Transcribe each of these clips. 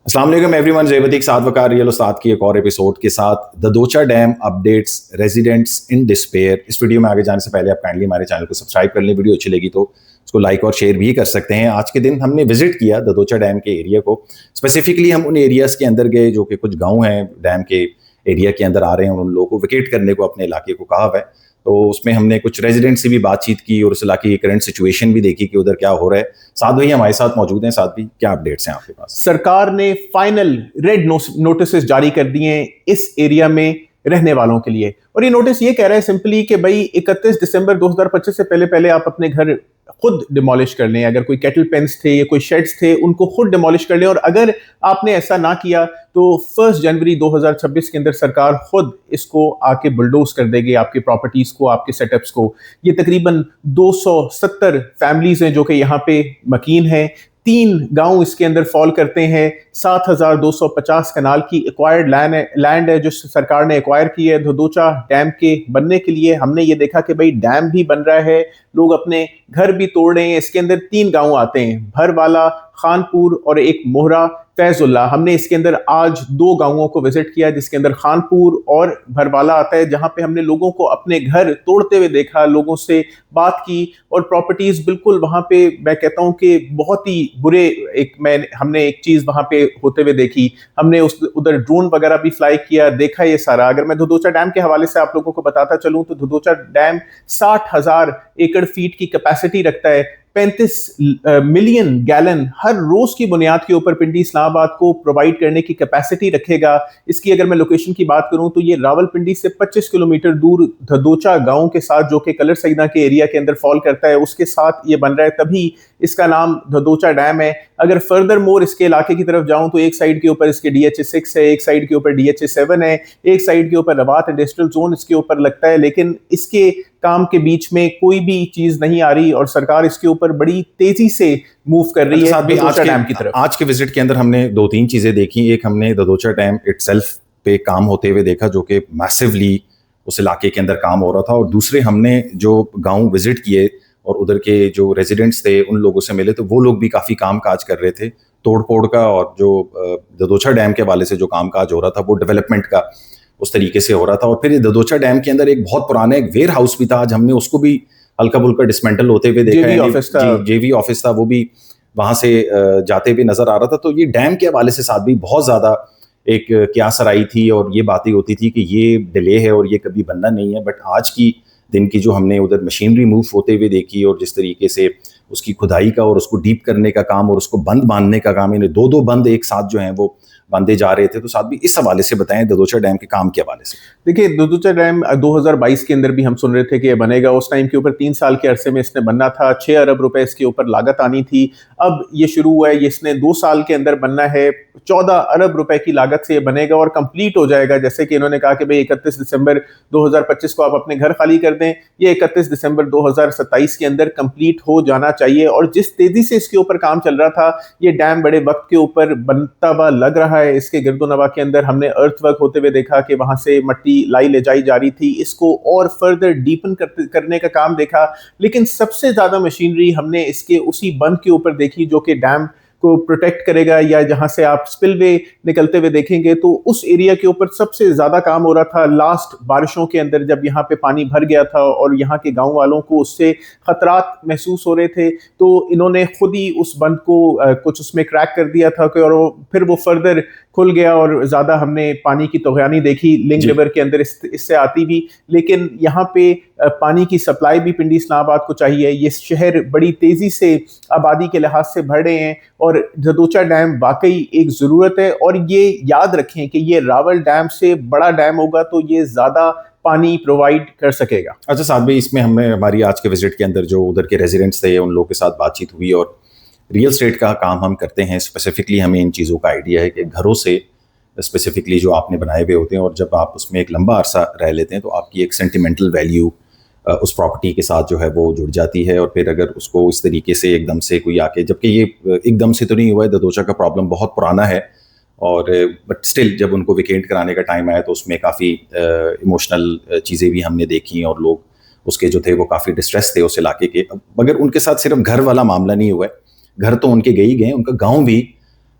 अस्सलाम वालेकुम एवरीवन, ज़ेबती के साथ वकार रियल उस्ताद की एक और एपिसोड के साथ Dadocha dam updates residents in despair. इस वीडियो में आगे जाने से पहले आप काइंडली हमारे चैनल को सब्सक्राइब कर लें। वीडियो अच्छी लगी तो उसको लाइक और शेयर भी कर सकते हैं। आज के दिन हमने विजिट किया ददोचा डैम के एरिया को। स्पेसिफिकली हम उन एरियाज़ के अंदर गए जो कि कुछ गाँव हैं डैम के एरिया के अंदर आ रहे हैं और उन लोगों को विकेट करने को अपने इलाके को कहा हुआ है। तो उसमें हमने कुछ रेजिडेंट से भी बातचीत की और उस इलाके की करंट सिचुएशन भी देखी कि उधर क्या हो रहा है। साथ भाई हमारे साथ मौजूद हैं। साथ भी क्या अपडेट्स हैं आपके पास? सरकार ने फाइनल रेड नोटिस जारी कर दिए हैं इस एरिया में रहने वालों के लिए, और ये नोटिस ये कह रहा है सिंपली कि भाई 31 दिसंबर 2025 से पहले आप अपने घर खुद डिमोलिश कर लें। अगर कोई कैटल पेन्स थे या कोई शेड्स थे उनको खुद डिमोलिश कर लें, और अगर आपने ऐसा ना किया तो 1 जनवरी 2026 के अंदर सरकार खुद इसको आके बुलडोज कर देगी आपकी प्रॉपर्टीज को, आपके सेटअप्स को। ये तकरीबन 270 फैमिलीज हैं जो कि यहाँ पे मकीन हैं। 3 गांव इसके अंदर फॉल करते हैं। 7250 कनाल की एक्वायर्ड लैंड है जो सरकार ने एक्वायर की है ददोचा डैम के बनने के लिए। हमने ये देखा कि भाई डैम भी बन रहा है, लोग अपने घर भी तोड़ रहे हैं। इसके अंदर 3 गांव आते हैं, भरवाला, खानपुर और एक मोहरा फैजुल्ला। हमने इसके अंदर आज 2 गांवों को विजिट किया जिसके अंदर खानपुर और भरवाला आता है, जहां पे हमने लोगों को अपने घर तोड़ते हुए देखा, लोगों से बात की और प्रॉपर्टीज बिल्कुल वहां पे मैं कहता हूं कि बहुत ही बुरे हमने एक चीज वहां पे होते हुए देखी। हमने उधर ड्रोन वगैरह भी फ्लाई किया, देखा ये सारा। अगर मैं ददोचा डैम के हवाले से आप लोगों को बताता चलूं तो ददोचा डैम 60,000 एकड़ फीट की कैपेसिटी रखता है। 35 मिलियन गैलन हर रोज की बुनियाद के ऊपर पिंडी इस्लामाबाद को प्रोवाइड करने की कैपेसिटी रखेगा। इसकी अगर मैं लोकेशन की बात करूं तो ये रावलपिंडी से 25 किलोमीटर दूर ददोचा गांव के साथ, जो कि कलर सईदा के एरिया के अंदर फॉल करता है, उसके साथ ये बन रहा है, तभी इसका नाम ददोचा डैम है। अगर फर्दर मोर इसके इलाके की तरफ जाऊं तो एक साइड के ऊपर इसके DHA6 है, एक साइड के ऊपर DHA7 है, एक साइड के ऊपर रवात इंडस्ट्रियल जोन इसके ऊपर लगता है, लेकिन इसके काम के बीच में कोई भी चीज नहीं आ रही और सरकार इसके ऊपर बड़ी तेजी से मूव कर रही है ददोचा डैम की तरफ। आज के विजिट के अंदर हमने 2-3 चीजें देखी। एक, हमने ददोचा डैम इटसेल्फ पे काम होते हुए देखा जो कि मैसिवली उस इलाके के अंदर काम हो रहा था, और दूसरे हमने जो गांव विजिट किए और उधर के जो रेजिडेंट्स थे उन लोगों से मिले तो वो लोग भी काफ़ी काम काज कर रहे थे तोड़ फोड़ का, और जो ददोचा डैम के हवाले से जो काम काज हो रहा था वो डेवलपमेंट का उस तरीके से हो रहा था। और फिर ये ददोचा डैम के अंदर एक बहुत पुराना एक वेयर हाउस भी था, आज हमने उसको भी हल्का फुल्का डिसमेंटल होते हुए देखा है। जेवी ऑफिस था, वो भी वहाँ से जाते हुए नजर आ रहा था। तो ये डैम के हवाले से साथ भी बहुत ज़्यादा एक क्यासर आई थी और ये बातें होती थी कि ये डिले है और ये कभी बनना नहीं है। बट आज की दिन की जो हमने उधर मशीनरी मूव होते हुए देखी और जिस तरीके से उसकी खुदाई का और उसको डीप करने का काम और उसको बंद बांधने का काम, यानी 2-2 बंद एक साथ जो हैं वो बांधे जा रहे थे। तो साथ भी इस हवाले से बताएं ददोचा डैम के काम के हवाले से। देखिए, ददोचा डैम 2022 के अंदर भी हम सुन रहे थे कि ये बनेगा। उस टाइम के ऊपर 3 साल के अरसे में इसने बनना था, 6 अरब रुपए इसके ऊपर लागत आनी थी। अब ये शुरू हुआ है, इसने 2 साल के अंदर बनना है, 14 अरब रुपए की लागत से ये बनेगा और कंप्लीट हो जाएगा। जैसे कि इन्होंने कहा कि भाई 31 दिसंबर 2025 को आप अपने घर खाली कर दें, ये 31 दिसंबर 2027 के अंदर कंप्लीट हो जाना चाहिए। और जिस तेजी से इसके ऊपर काम चल रहा था, ये डैम बड़े वक्त के ऊपर बनता हुआ लग रहा है। इसके गिरदोनवा के अंदर हमने अर्थ वर्क होते हुए देखा कि वहां से मट्टी लाई ले जाई जा रही थी, इसको और फर्दर डीपन करने का काम देखा। लेकिन सबसे ज्यादा मशीनरी हमने इसके उसी बंद के ऊपर देखी जो कि डैम को प्रोटेक्ट करेगा, या जहां से आप स्पिलवे निकलते हुए देखेंगे तो उस एरिया के ऊपर सबसे ज्यादा काम हो रहा था लास्ट बारिशों के अंदर, जब यहाँ पे पानी भर गया था और यहाँ के गांव वालों को उससे खतरात महसूस हो रहे थे। तो इन्होंने खुद ही उस बंद को कुछ उसमें क्रैक कर दिया था और फिर वो फर्दर खुल गया और ज्यादा हमने पानी की तोगयानी देखी लिंक रिवर के अंदर इससे आती भी। लेकिन यहाँ पे पानी की सप्लाई भी पिंडी इस्लामाबाद को चाहिए। ये शहर बड़ी तेजी से आबादी के लिहाज से बढ़ रहे हैं और ददोचा डैम वाकई एक ज़रूरत है। और ये याद रखें कि ये रावल डैम से बड़ा डैम होगा तो ये ज़्यादा पानी प्रोवाइड कर सकेगा। अच्छा साथ भी इसमें हमें हमारी आज के विजिट के अंदर जो उधर के रेजिडेंट्स थे उन लोगों के साथ बातचीत हुई, और रियल स्टेट का काम हम करते हैं। स्पेसिफिकली हमें इन चीज़ों का आइडिया है कि घरों से स्पेसिफिकली जो आपने बनाए हुए होते हैं और जब आप उसमें एक लंबा अरसा रह लेते हैं तो आपकी एक सेंटिमेंटल वैल्यू उस प्रॉपर्टी के साथ जो है वो जुड़ जाती है। और फिर अगर उसको इस तरीके से एकदम से कोई आके, जबकि ये एकदम से तो नहीं हुआ है, ददोचा का प्रॉब्लम बहुत पुराना है, और बट स्टिल जब उनको विकेट कराने का टाइम आया तो उसमें काफ़ी इमोशनल चीज़ें भी हमने देखी और लोग उसके जो थे वो काफ़ी डिस्ट्रेस थे उस इलाके के। मगर उनके साथ सिर्फ घर वाला मामला नहीं हुआ है, घर तो उनके गए ही गए, उनका गाँव भी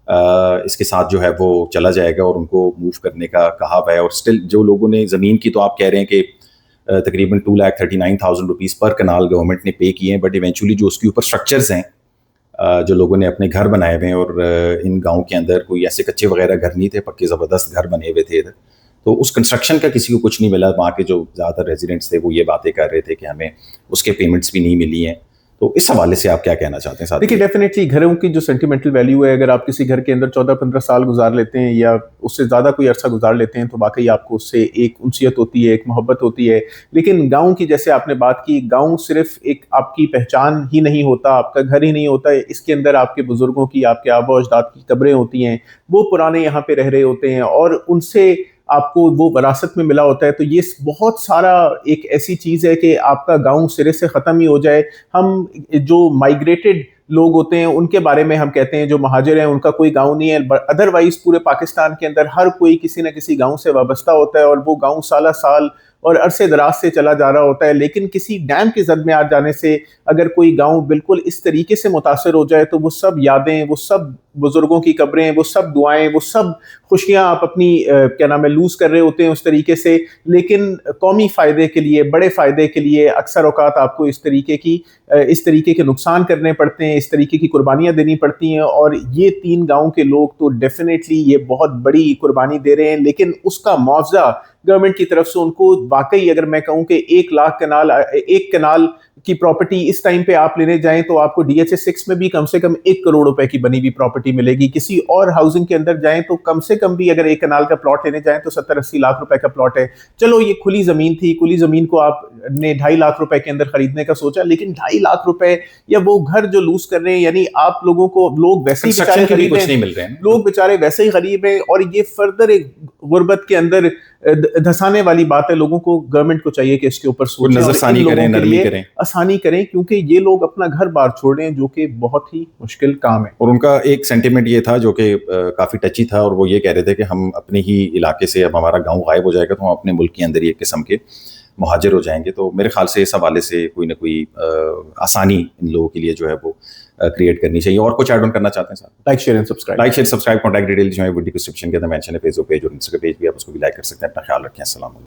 اس کے ساتھ جو ہے وہ چلا جائے گا اور ان کو موو کرنے کا کہا ہوا ہے. اور اسٹل جو لوگوں نے زمین کی تو آپ کہہ رہے ہیں کہ تقریباً 2,39,000 روپیز پر کنال گورنمنٹ نے پے کیے ہیں, بٹ ایونچولی جو اس کے اوپر اسٹرکچرز ہیں, جو لوگوں نے اپنے گھر بنائے ہوئے ہیں, اور ان گاؤں کے اندر کوئی ایسے کچے وغیرہ گھر نہیں تھے, پکے زبردست گھر بنے ہوئے تھے ادھر, تو اس کنسٹرکشن کا کسی کو کچھ نہیں ملا. وہاں کے جو زیادہ تر ریزیڈنٹس تھے وہ یہ باتیں کر رہے تھے کہ ہمیں اس کے پیمنٹس بھی نہیں ملی ہیں. تو اس حوالے سے آپ کیا کہنا چاہتے ہیں؟ دیکھیے ڈیفینیٹلی گھروں کی جو سینٹیمنٹل ویلیو ہے, اگر آپ کسی گھر کے اندر 14-15 سال گزار لیتے ہیں یا اس سے زیادہ کوئی عرصہ گزار لیتے ہیں تو واقعی آپ کو اس سے ایک انسیت ہوتی ہے, ایک محبت ہوتی ہے. لیکن گاؤں کی جیسے آپ نے بات کی, گاؤں صرف ایک آپ کی پہچان ہی نہیں ہوتا, آپ کا گھر ہی نہیں ہوتا ہے, اس کے اندر آپ کے بزرگوں کی, آپ کے آبا و اجداد کی قبریں ہوتی ہیں, وہ پرانے یہاں پہ رہ رہے ہوتے ہیں اور ان سے آپ کو وہ وراثت میں ملا ہوتا ہے. تو یہ بہت سارا ایک ایسی چیز ہے کہ آپ کا گاؤں سرے سے ختم ہی ہو جائے. ہم جو مائگریٹڈ لوگ ہوتے ہیں ان کے بارے میں ہم کہتے ہیں, جو مہاجر ہیں ان کا کوئی گاؤں نہیں ہے, ادروائز پورے پاکستان کے اندر ہر کوئی کسی نہ کسی گاؤں سے وابستہ ہوتا ہے اور وہ گاؤں سالہ سال اور عرصے دراز سے چلا جا رہا ہوتا ہے. لیکن کسی ڈیم کی زد میں آ جانے سے اگر کوئی گاؤں بالکل اس طریقے سے متاثر ہو جائے تو وہ سب یادیں, وہ سب بزرگوں کی قبریں, وہ سب دعائیں, وہ سب خوشیاں آپ اپنی کیا نام ہے لوز کر رہے ہوتے ہیں اس طریقے سے. لیکن قومی فائدے کے لیے, بڑے فائدے کے لیے اکثر اوقات آپ کو اس طریقے کے نقصان کرنے پڑتے ہیں, اس طریقے کی قربانیاں دینی پڑتی ہیں. اور یہ 3 گاؤں کے لوگ تو ڈیفینیٹلی یہ بہت بڑی قربانی دے رہے ہیں, لیکن اس کا معاوضہ گورنمنٹ کی طرف سے ان کو واقعی, اگر میں کہوں کہ 1 لاکھ ایک کنال کی پراپرٹی اس ٹائم پہ آپ لینے جائیں تو آپ کو ڈی ایچ ایس 6 میں بھی کم سے کم 1 کروڑ روپے کی بنی ہوئی پراپرٹی ملے گی. کسی اور ہاؤسنگ کے اندر جائیں تو کم سے کم بھی اگر 1 کنال کا پلاٹ لینے جائیں تو 70-80 لاکھ روپے کا پلاٹ ہے. چلو یہ کھلی زمین تھی, کھلی زمین کو آپ نے 2.5 لاکھ روپے کے اندر خریدنے کا سوچا, لیکن 2.5 لاکھ روپے یا وہ گھر جو لوز کر رہے ہیں, یعنی آپ لوگوں کو لوگ ویسے ہی بیچارے غریب ہیں, لوگ بیچارے ویسے ہی غریب ہیں. اور یہ فردر ایک غربت کے اندر دھسانے والی بات ہے. لوگوں کو, گورنمنٹ کو چاہیے کہ اس کے اوپر سوچیں, نظر ثانی کریں, نرمی کریں, آسانی کریں, کیونکہ یہ لوگ اپنا گھر بار چھوڑ رہے ہیں جو کہ بہت ہی مشکل کام ہے. اور ان کا ایک سینٹیمنٹ یہ تھا جو کہ کافی ٹچی تھا, اور وہ یہ کہہ رہے تھے کہ ہم اپنے ہی علاقے سے, اب ہمارا گاؤں غائب ہو جائے گا تو ہم اپنے ملک کے اندر ہی ایک قسم کے مہاجر ہو جائیں گے. تو میرے خیال سے اس حوالے سے کوئی نہ کوئی آسانی ان لوگوں کے لیے جو ہے وہ کریٹ کرنی چاہیے. اور کچھ ایڈ آن کرنا چاہتے ہیں صاحب؟ Like share subscribe. Contact detail جو ہے ویڈیو ڈسکرپشن کے اندر مینشن ہے, فیس بک پیج اور انسٹاگرام پیج بھی, آپ اس کو بھی لائک کر سکتے ہیں. اپنا خیال رکھیں. السلام علیکم.